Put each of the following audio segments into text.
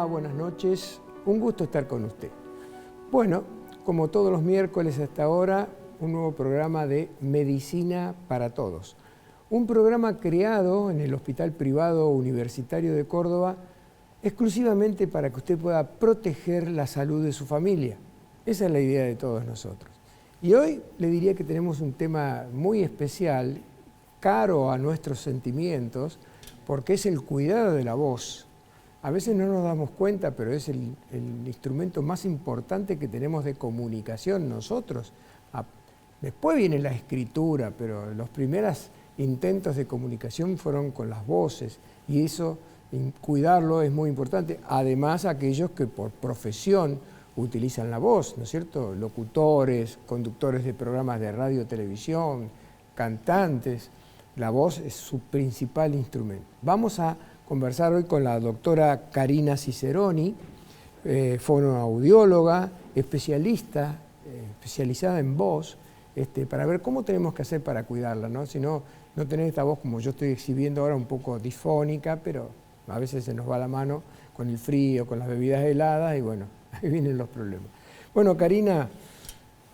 Hola, buenas noches. Un gusto estar con usted. Bueno, como todos los miércoles hasta ahora, un nuevo programa de Medicina para Todos. Un programa creado en el Hospital Privado Universitario de Córdoba exclusivamente para que usted pueda proteger la salud de su familia. Esa es la idea de todos nosotros. Y hoy le diría que tenemos un tema muy especial, caro a nuestros sentimientos, porque es el cuidado de la voz. A veces no nos damos cuenta, pero es el instrumento más importante que tenemos de comunicación nosotros. Después viene la escritura, pero los primeros intentos de comunicación fueron con las voces, y eso, cuidarlo es muy importante. Además, aquellos que por profesión utilizan la voz, ¿no es cierto? Locutores, conductores de programas de radio, televisión, cantantes. La voz es su principal instrumento. Vamos a conversar hoy con la doctora Karina Ciceroni, fonoaudióloga, especializada en voz, para ver cómo tenemos que hacer para cuidarla, ¿no? Si no, no tener esta voz como yo estoy exhibiendo ahora, un poco disfónica, pero a veces se nos va la mano con el frío, con las bebidas heladas, y bueno, ahí vienen los problemas. Bueno, Karina,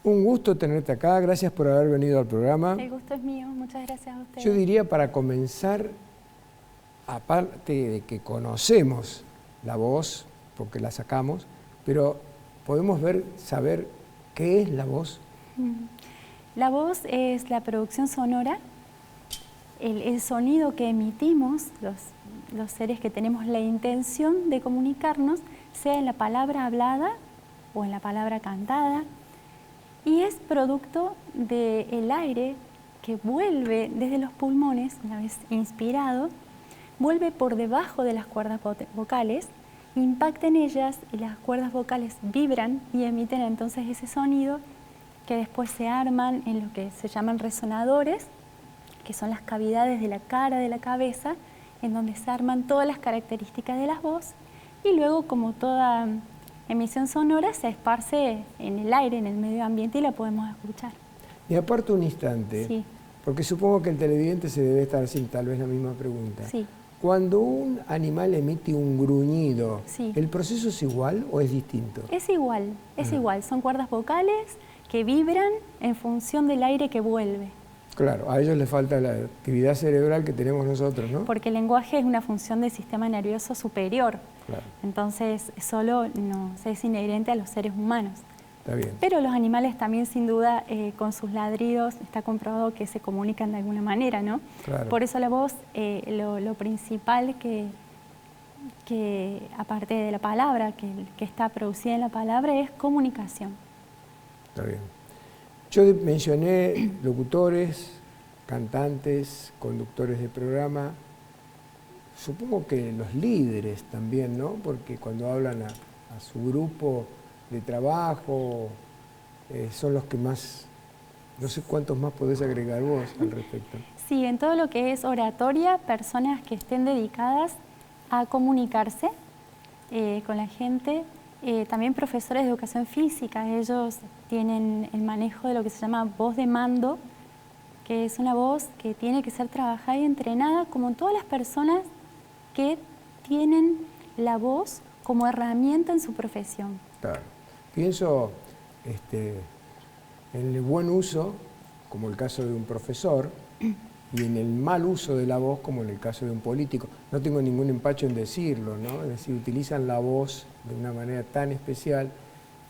un gusto tenerte acá, gracias por haber venido al programa. El gusto es mío, muchas gracias a ustedes. Yo diría, para comenzar, aparte de que conocemos la voz, porque la sacamos, pero podemos saber qué es la voz. La voz es la producción sonora, el sonido que emitimos, los seres que tenemos la intención de comunicarnos, sea en la palabra hablada o en la palabra cantada, y es producto del aire que vuelve desde los pulmones, una vez inspirado, vuelve por debajo de las cuerdas vocales, impacta en ellas y las cuerdas vocales vibran y emiten entonces ese sonido que después se arman en lo que se llaman resonadores, que son las cavidades de la cara de la cabeza, en donde se arman todas las características de la voz, y luego, como toda emisión sonora, se esparce en el aire, en el medio ambiente, y la podemos escuchar. Y aparte un instante, Sí. porque supongo que el televidente se debe estar haciendo tal vez la misma pregunta. Sí. Cuando un animal emite un gruñido, Sí. ¿el proceso es igual o es distinto? Es igual, igual. Son cuerdas vocales que vibran en función del aire que vuelve. Claro, a ellos les falta la actividad cerebral que tenemos nosotros, ¿no? Porque el lenguaje es una función del sistema nervioso superior. Claro. Entonces, solo no es inherente a los seres humanos. Está bien. Pero los animales también, sin duda, con sus ladridos, está comprobado que se comunican de alguna manera, ¿no? Claro. Por eso la voz, lo principal que, aparte de la palabra, que está producida en la palabra, es comunicación. Está bien. Yo mencioné locutores, cantantes, conductores de programa. Supongo que los líderes también, ¿no? Porque cuando hablan a su grupo de trabajo, son los que más, no sé cuántos más podés agregar vos al respecto. Sí, en todo lo que es oratoria, personas que estén dedicadas a comunicarse con la gente, también profesores de educación física, ellos tienen el manejo de lo que se llama voz de mando, que es una voz que tiene que ser trabajada y entrenada como todas las personas que tienen la voz como herramienta en su profesión. Claro. Pienso en el buen uso, como el caso de un profesor, y en el mal uso de la voz, como en el caso de un político. No tengo ningún empacho en decirlo, ¿no? Es decir, utilizan la voz de una manera tan especial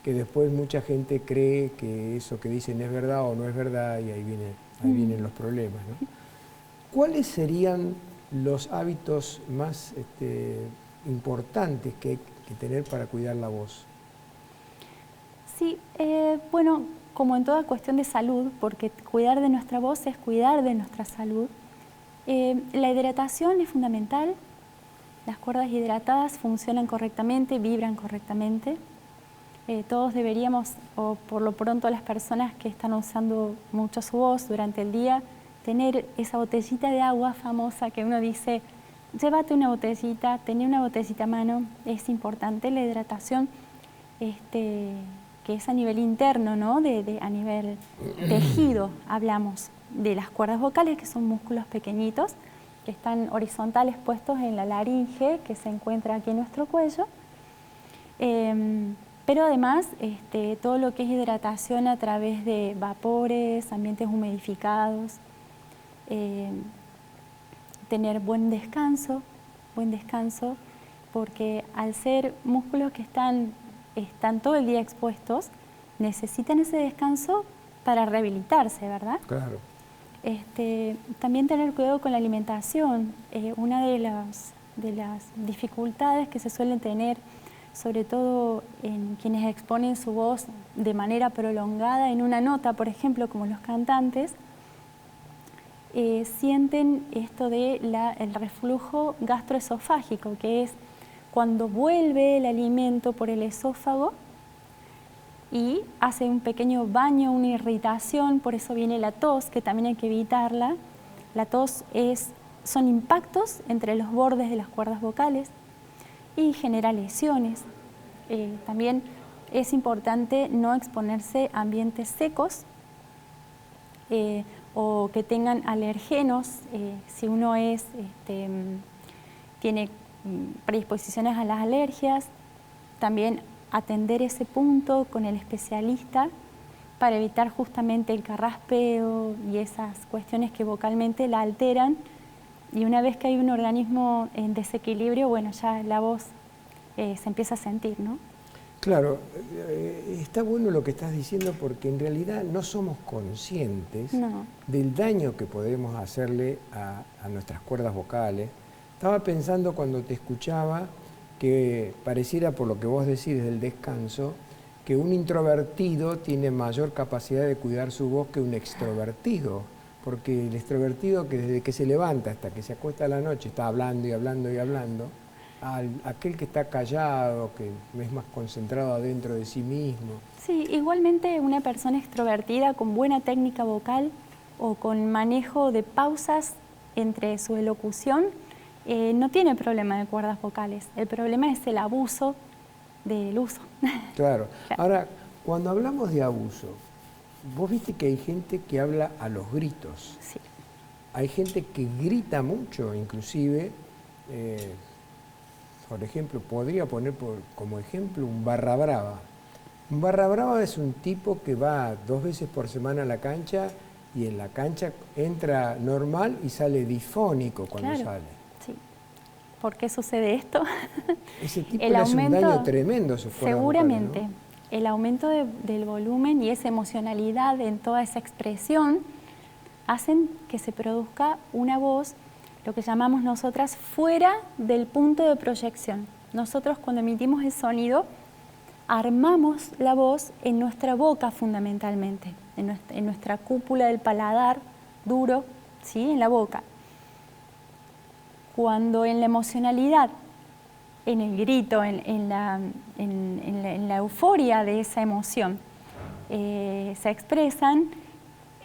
que después mucha gente cree que eso que dicen es verdad o no es verdad, y ahí vienen los problemas, ¿no? ¿Cuáles serían los hábitos más importantes que hay que tener para cuidar la voz? Sí, bueno, como en toda cuestión de salud, porque cuidar de nuestra voz es cuidar de nuestra salud, la hidratación es fundamental. Las cuerdas hidratadas funcionan correctamente, vibran correctamente. Todos deberíamos, o por lo pronto las personas que están usando mucho su voz durante el día, tener esa botellita de agua famosa que uno dice, llévate una botellita, tener una botellita a mano. Es importante la hidratación, que es a nivel interno, ¿no? A nivel tejido. Hablamos de las cuerdas vocales, que son músculos pequeñitos, que están horizontales puestos en la laringe, que se encuentra aquí en nuestro cuello, Pero además, todo lo que es hidratación a través de vapores, ambientes humedificados, tener buen descanso, porque al ser músculos que están todo el día expuestos, necesitan ese descanso para rehabilitarse, ¿verdad? Claro. También tener cuidado con la alimentación. Una de las dificultades que se suelen tener, sobre todo en quienes exponen su voz de manera prolongada en una nota, por ejemplo, como los cantantes, sienten esto del reflujo gastroesofágico, que es cuando vuelve el alimento por el esófago y hace un pequeño baño, una irritación, por eso viene la tos, que también hay que evitarla. La tos son impactos entre los bordes de las cuerdas vocales y genera lesiones. También es importante no exponerse a ambientes secos o que tengan alergenos. Si uno tiene predisposiciones a las alergias, también atender ese punto con el especialista para evitar justamente el carraspeo y esas cuestiones que vocalmente la alteran. Y una vez que hay un organismo en desequilibrio, bueno, ya la voz se empieza a sentir, ¿no? Claro, está bueno lo que estás diciendo porque en realidad no somos conscientes del daño que podemos hacerle a nuestras cuerdas vocales. Estaba pensando cuando te escuchaba que pareciera, por lo que vos decís del descanso, que un introvertido tiene mayor capacidad de cuidar su voz que un extrovertido, porque el extrovertido, que desde que se levanta hasta que se acuesta a la noche está hablando y hablando y hablando, aquel que está callado, que es más concentrado adentro de sí mismo. Sí, igualmente una persona extrovertida con buena técnica vocal o con manejo de pausas entre su elocución no tiene problema de cuerdas vocales. El problema es el abuso del uso. Claro. Ahora, cuando hablamos de abuso, vos viste que hay gente que habla a los gritos. Sí. Hay gente que grita mucho, inclusive, por ejemplo, podría poner como ejemplo un barra brava. Un barra brava es un tipo que va 2 veces por semana a la cancha y en la cancha entra normal y sale difónico cuando sale. Sí. ¿Por qué sucede esto? Ese tipo le hace un daño tremendo a sus cuerdas seguramente, vocales, ¿no? El aumento del volumen y esa emocionalidad en toda esa expresión hacen que se produzca una voz, lo que llamamos nosotras, fuera del punto de proyección. Nosotros cuando emitimos el sonido, armamos la voz en nuestra boca fundamentalmente, en nuestra cúpula del paladar duro, ¿sí? En la boca. Cuando en la emocionalidad, en el grito, en la euforia de esa emoción, se expresan,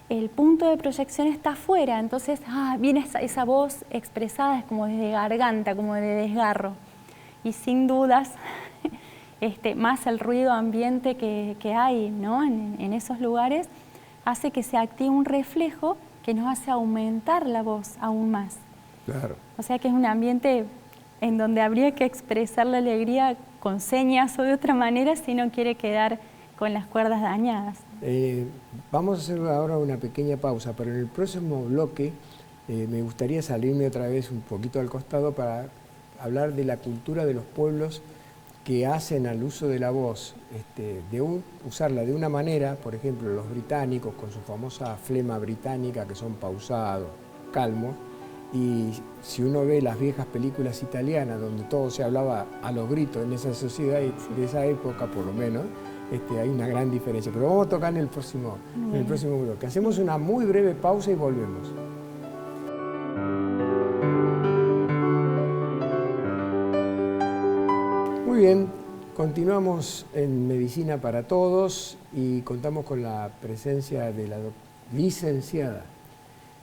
el punto de proyección está afuera, entonces viene esa voz expresada, es como desde garganta, como de desgarro. Y sin dudas, más el ruido ambiente que hay, ¿no? en esos lugares, hace que se active un reflejo que nos hace aumentar la voz aún más. Claro. O sea que es un ambiente en donde habría que expresar la alegría con señas o de otra manera si no quiere quedar con las cuerdas dañadas. Vamos a hacer ahora una pequeña pausa, pero en el próximo bloque me gustaría salirme otra vez un poquito al costado para hablar de la cultura de los pueblos que hacen al uso de la voz, usarla de una manera, por ejemplo, los británicos con su famosa flema británica, que son pausados, calmos, y si uno ve las viejas películas italianas donde todo se hablaba a los gritos en esa sociedad de esa época, por lo menos, hay una gran diferencia. Pero vamos a tocar en el próximo bloque. Hacemos una muy breve pausa y volvemos. Muy bien, continuamos en Medicina para Todos y contamos con la presencia de la licenciada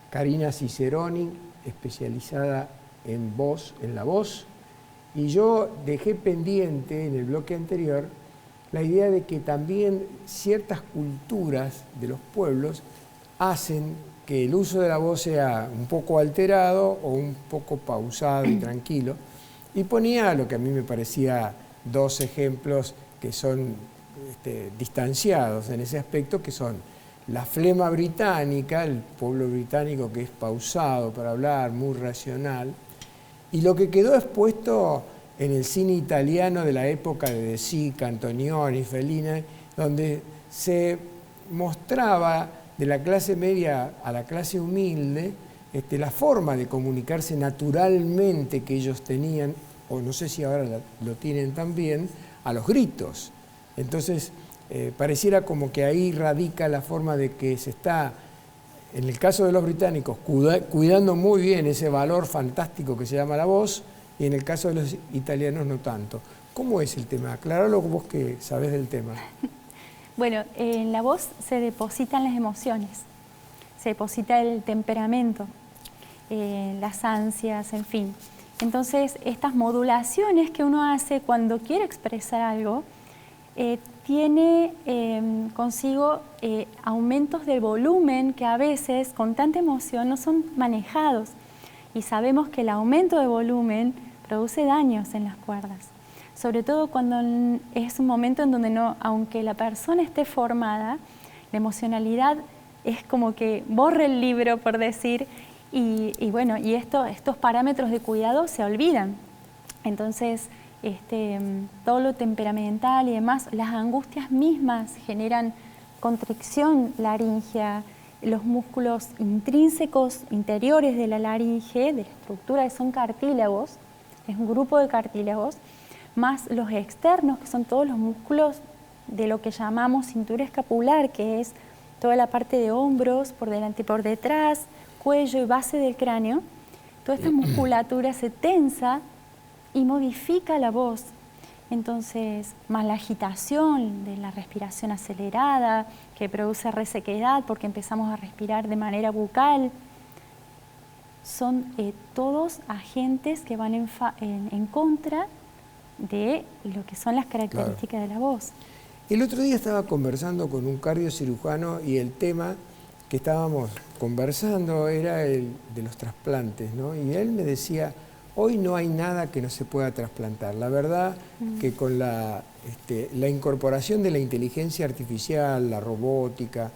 Karina Ciceroni, especializada en voz, en la voz, y yo dejé pendiente en el bloque anterior la idea de que también ciertas culturas de los pueblos hacen que el uso de la voz sea un poco alterado o un poco pausado y tranquilo, y ponía lo que a mí me parecía dos ejemplos que son distanciados en ese aspecto, que son la flema británica, el pueblo británico que es pausado para hablar, muy racional, y lo que quedó expuesto en el cine italiano de la época de De Sica, Antonioni, Fellini, donde se mostraba de la clase media a la clase humilde la forma de comunicarse naturalmente que ellos tenían, o no sé si ahora lo tienen también, a los gritos. Entonces, pareciera como que ahí radica la forma de que se está, en el caso de los británicos, cuidando muy bien ese valor fantástico que se llama la voz, y en el caso de los italianos no tanto. ¿Cómo es el tema? Aclaralo vos que sabés del tema. Bueno, en la voz se depositan las emociones, se deposita el temperamento, las ansias, en fin. Entonces, estas modulaciones que uno hace cuando quiere expresar algo, tiene consigo aumentos del volumen que a veces con tanta emoción no son manejados. Y sabemos que el aumento de volumen produce daños en las cuerdas. Sobre todo cuando es un momento en donde no, aunque la persona esté formada, la emocionalidad es como que borra el libro, por decir, y bueno, y estos parámetros de cuidado se olvidan. Entonces, todo lo temperamental y demás, las angustias mismas generan constricción laríngea, los músculos intrínsecos interiores de la laringe, de la estructura, que son cartílagos, es un grupo de cartílagos, más los externos, que son todos los músculos de lo que llamamos cintura escapular, que es toda la parte de hombros, por delante y por detrás, cuello y base del cráneo. Toda esta musculatura se tensa y modifica la voz. Entonces, más la agitación de la respiración acelerada, que produce resequedad porque empezamos a respirar de manera bucal, son todos agentes que van en contra de lo que son las características de la voz. El otro día estaba conversando con un cardiocirujano y el tema que estábamos conversando era el de los trasplantes, ¿no? Y él me decía, hoy no hay nada que no se pueda trasplantar. La verdad que con la incorporación de la inteligencia artificial, la robótica,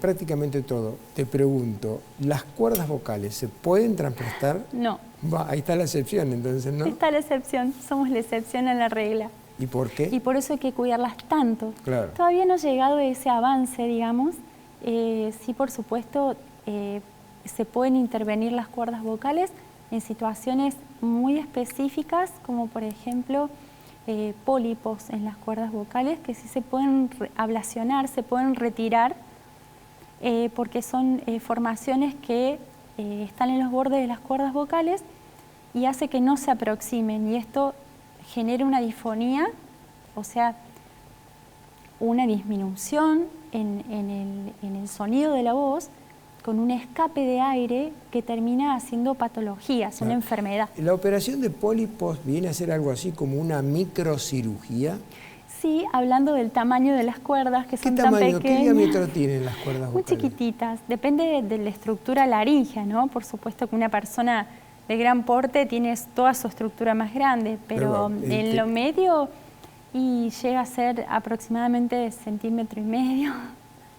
prácticamente todo, te pregunto, ¿las cuerdas vocales se pueden trasplantar? No. Ahí está la excepción, entonces, ¿no? Está la excepción, somos la excepción a la regla. ¿Y por qué? Y por eso hay que cuidarlas tanto. Claro. Todavía no ha llegado ese avance, digamos. Sí, por supuesto, se pueden intervenir las cuerdas vocales en situaciones muy específicas, como por ejemplo pólipos en las cuerdas vocales, que sí se pueden ablacionar, se pueden retirar, porque son formaciones que están en los bordes de las cuerdas vocales y hace que no se aproximen, y esto genera una disfonía, o sea, una disminución en el sonido de la voz, con un escape de aire que termina haciendo patologías, una enfermedad. ¿La operación de pólipos viene a ser algo así como una microcirugía? Sí, hablando del tamaño de las cuerdas, que son tan pequeñas. ¿Qué diámetro tienen las cuerdas vocales? Muy chiquititas, depende de la estructura laríngea, ¿no? Por supuesto que una persona de gran porte tiene toda su estructura más grande, pero en lo medio y llega a ser aproximadamente 1,5 centímetros. 1,5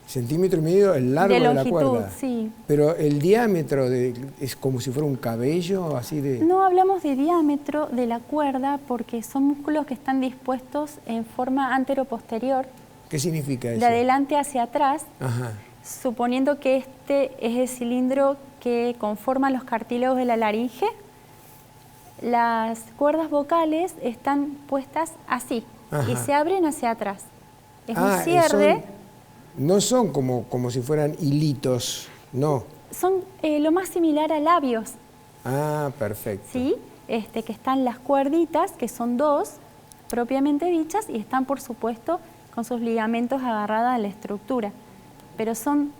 centímetros el largo de la cuerda. Sí. Pero el diámetro es como si fuera un cabello, así de... No hablamos de diámetro de la cuerda porque son músculos que están dispuestos en forma antero-posterior. ¿Qué significa eso? De adelante hacia atrás. Ajá. Suponiendo que este es el cilindro que conforma los cartílagos de la laringe, las cuerdas vocales están puestas así. Ajá. Y se abren hacia atrás. Es un cierre. No son como si fueran hilitos, no. Son lo más similar a labios. Ah, perfecto. ¿Sí? Que están las cuerditas, que son 2, propiamente dichas, y están, por supuesto, con sus ligamentos agarradas a la estructura. Pero son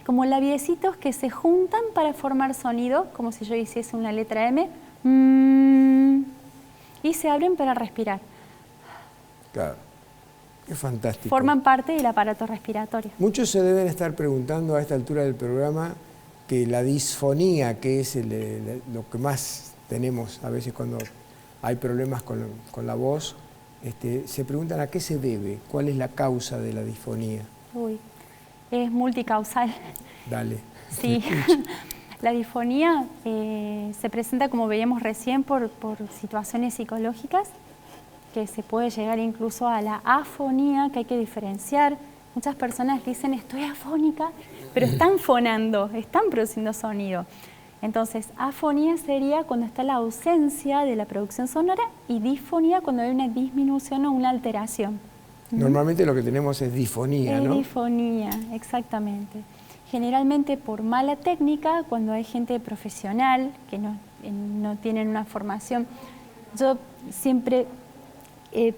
como labiecitos que se juntan para formar sonido, como si yo hiciese una letra M, y se abren para respirar. Claro. Qué fantástico. Forman parte del aparato respiratorio. Muchos se deben estar preguntando a esta altura del programa que la disfonía, que es lo que más tenemos a veces cuando hay problemas con la voz, se preguntan a qué se debe, cuál es la causa de la disfonía. Uy, es multicausal. Dale. Sí, la disfonía se presenta, como veíamos recién, por situaciones psicológicas, que se puede llegar incluso a la afonía, que hay que diferenciar. Muchas personas dicen estoy afónica, pero están fonando, están produciendo sonido. Entonces, afonía sería cuando está la ausencia de la producción sonora y disfonía cuando hay una disminución o una alteración. Normalmente lo que tenemos es disfonía, ¿no? Disfonía, exactamente. Generalmente por mala técnica, cuando hay gente profesional que no tienen una formación. Yo siempre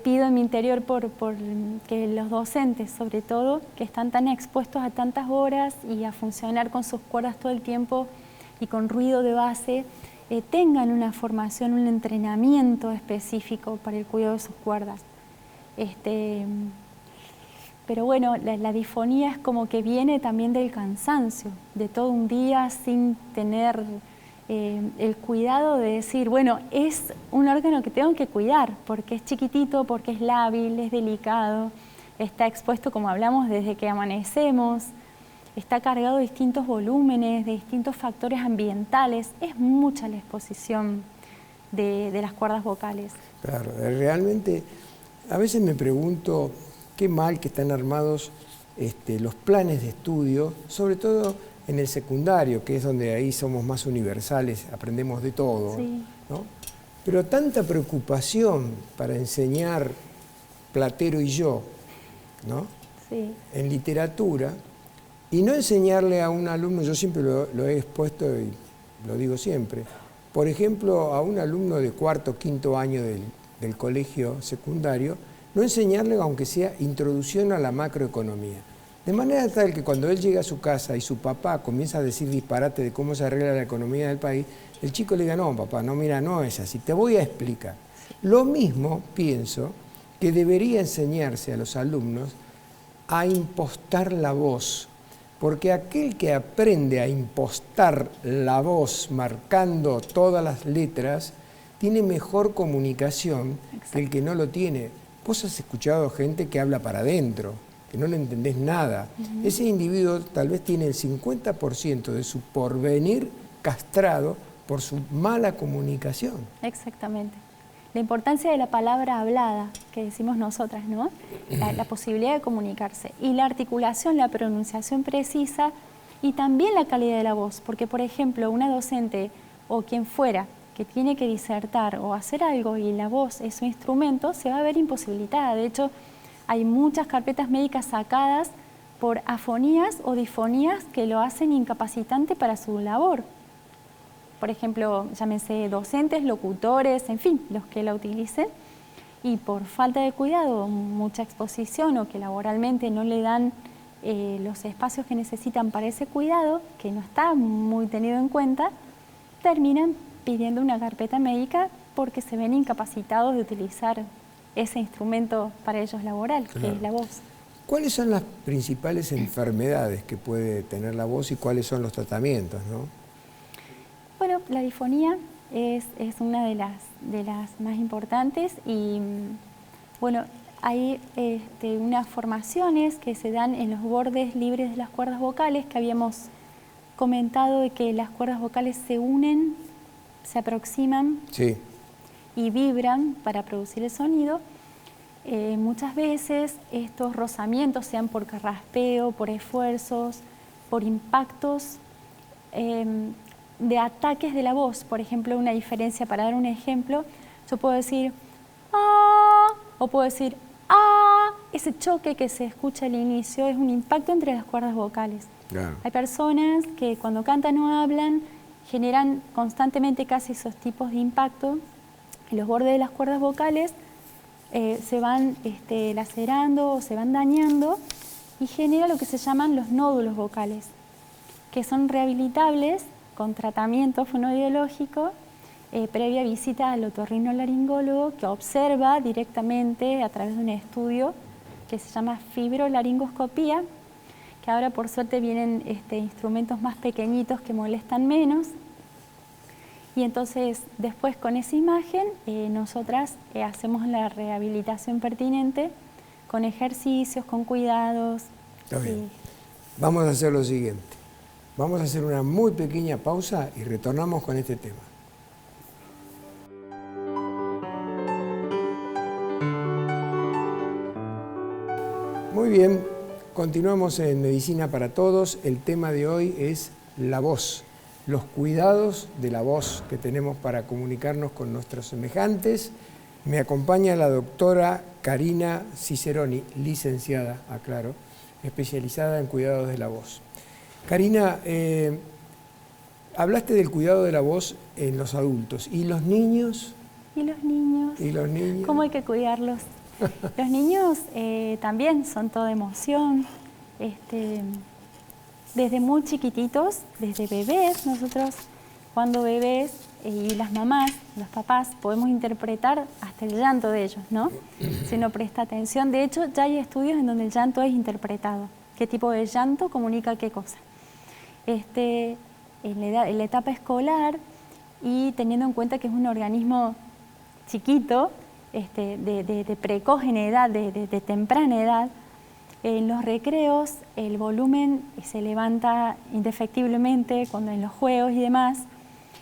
pido en mi interior por que los docentes, sobre todo, que están tan expuestos a tantas horas y a funcionar con sus cuerdas todo el tiempo y con ruido de base, tengan una formación, un entrenamiento específico para el cuidado de sus cuerdas. Pero bueno, la disfonía es como que viene también del cansancio, de todo un día sin tener el cuidado de decir, bueno, es un órgano que tengo que cuidar, porque es chiquitito, porque es lábil, es delicado, está expuesto, como hablamos, desde que amanecemos, está cargado de distintos volúmenes, de distintos factores ambientales, es mucha la exposición de las cuerdas vocales. Claro, realmente, a veces me pregunto qué mal que están armados los planes de estudio, sobre todo en el secundario, que es donde ahí somos más universales, aprendemos de todo, Sí. ¿no? Pero tanta preocupación para enseñar Platero y yo, ¿no? Sí. En literatura, y no enseñarle a un alumno, yo siempre lo he expuesto y lo digo siempre, por ejemplo, a un alumno de cuarto o quinto año del colegio secundario, no enseñarle, aunque sea introducción a la macroeconomía. De manera tal que cuando él llega a su casa y su papá comienza a decir disparate de cómo se arregla la economía del país, el chico le diga, no, papá, no, mira, no es así, te voy a explicar. Lo mismo pienso que debería enseñarse a los alumnos a impostar la voz, porque aquel que aprende a impostar la voz marcando todas las letras, tiene mejor comunicación que el que no lo tiene. Vos has escuchado gente que habla para adentro, que no le entendés nada. Ese individuo tal vez tiene el 50% de su porvenir castrado por su mala comunicación. Exactamente. La importancia de la palabra hablada, que decimos nosotras, ¿no? La posibilidad de comunicarse. Y la articulación, la pronunciación precisa y también la calidad de la voz. Porque, por ejemplo, una docente o quien fuera que tiene que disertar o hacer algo y la voz es su instrumento, se va a ver imposibilitada. De hecho, hay muchas carpetas médicas sacadas por afonías o disfonías que lo hacen incapacitante para su labor. Por ejemplo, llámense docentes, locutores, en fin, los que la utilicen. Y por falta de cuidado, mucha exposición o que laboralmente no le dan los espacios que necesitan para ese cuidado, que no está muy tenido en cuenta, terminan pidiendo una carpeta médica porque se ven incapacitados de utilizar ese instrumento para ellos laboral, claro, que es la voz. ¿Cuáles son las principales enfermedades que puede tener la voz y cuáles son los tratamientos, no? Bueno, la disfonía es una de las más importantes y bueno, hay unas formaciones que se dan en los bordes libres de las cuerdas vocales, que habíamos comentado de que las cuerdas vocales se unen, se aproximan, sí, y vibran para producir el sonido. Muchas veces estos rozamientos, sean por carraspeo, por esfuerzos, por impactos de ataques de la voz. Por ejemplo, una diferencia, para dar un ejemplo, yo puedo decir ¡ah! O puedo decir ¡ah! Ese choque que se escucha al inicio es un impacto entre las cuerdas vocales. Claro. Hay personas que cuando cantan o hablan generan constantemente casi esos tipos de impacto. Los bordes de las cuerdas vocales se van lacerando o se van dañando y genera lo que se llaman los nódulos vocales, que son rehabilitables con tratamiento fonoaudiológico previa visita al otorrinolaringólogo, que observa directamente a través de un estudio que se llama fibrolaringoscopía, que ahora por suerte vienen instrumentos más pequeñitos que molestan menos. Y entonces después con esa imagen nosotras hacemos la rehabilitación pertinente con ejercicios, con cuidados. Está bien. Vamos a hacer lo siguiente. Vamos a hacer una muy pequeña pausa y retornamos con este tema. Muy bien, continuamos en Medicina para Todos. El tema de hoy es la voz, los cuidados de la voz que tenemos para comunicarnos con nuestros semejantes. Me acompaña la doctora Karina Ciceroni, licenciada, aclaro, especializada en cuidados de la voz. Karina, hablaste del cuidado de la voz en los adultos. ¿Y los niños? ¿Y los niños? ¿Y los niños? ¿Cómo hay que cuidarlos? Los niños también son toda emoción. Desde muy chiquititos, desde bebés, nosotros cuando bebés y las mamás, los papás, podemos interpretar hasta el llanto de ellos, ¿no? Si uno presta atención. De hecho, ya hay estudios en donde el llanto es interpretado. ¿Qué tipo de llanto comunica qué cosa? En la etapa escolar y teniendo en cuenta que es un organismo chiquito, de precoz en edad, de temprana edad, en los recreos el volumen se levanta indefectiblemente cuando en los juegos y demás.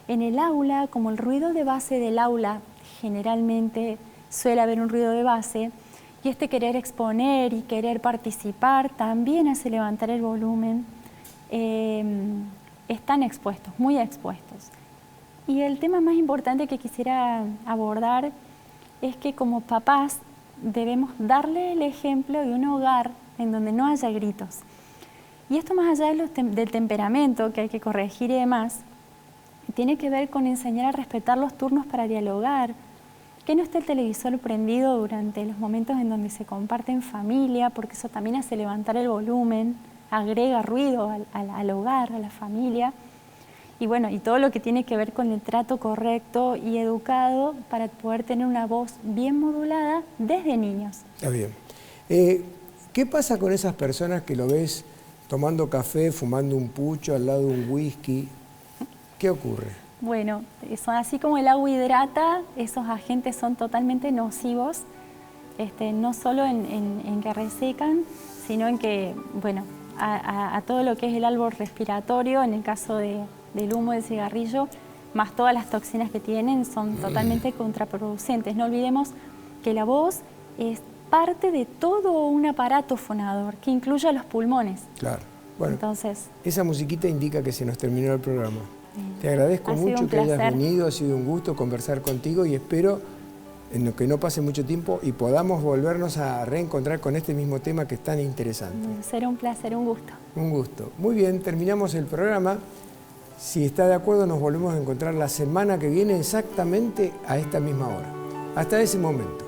En el aula, como el ruido de base del aula generalmente suele haber un ruido de base, y querer exponer y querer participar también hace levantar el volumen. Están expuestos, muy expuestos. Y el tema más importante que quisiera abordar es que como papás debemos darle el ejemplo de un hogar en donde no haya gritos. Y esto más allá del temperamento que hay que corregir y demás, tiene que ver con enseñar a respetar los turnos para dialogar, que no esté el televisor prendido durante los momentos en donde se comparte en familia, porque eso también hace levantar el volumen, agrega ruido al hogar, a la familia. Y bueno, y todo lo que tiene que ver con el trato correcto y educado para poder tener una voz bien modulada desde niños. Está bien. ¿Qué pasa con esas personas que lo ves tomando café, fumando un pucho al lado de un whisky? ¿Qué ocurre? Bueno, así como el agua hidrata, esos agentes son totalmente nocivos, no solo en que resecan, sino en que, bueno, a todo lo que es el árbol respiratorio, en el caso del humo del cigarrillo, más todas las toxinas que tienen, son totalmente contraproducentes. No olvidemos que la voz es parte de todo un aparato fonador que incluye a los pulmones. Claro. Bueno, entonces, esa musiquita indica que se nos terminó el programa. Te agradezco mucho que hayas venido, ha sido un gusto conversar contigo y espero en lo que no pase mucho tiempo y podamos volvernos a reencontrar con este mismo tema que es tan interesante. Será un placer, un gusto. Un gusto. Muy bien, terminamos el programa. Si está de acuerdo, nos volvemos a encontrar la semana que viene exactamente a esta misma hora. Hasta ese momento.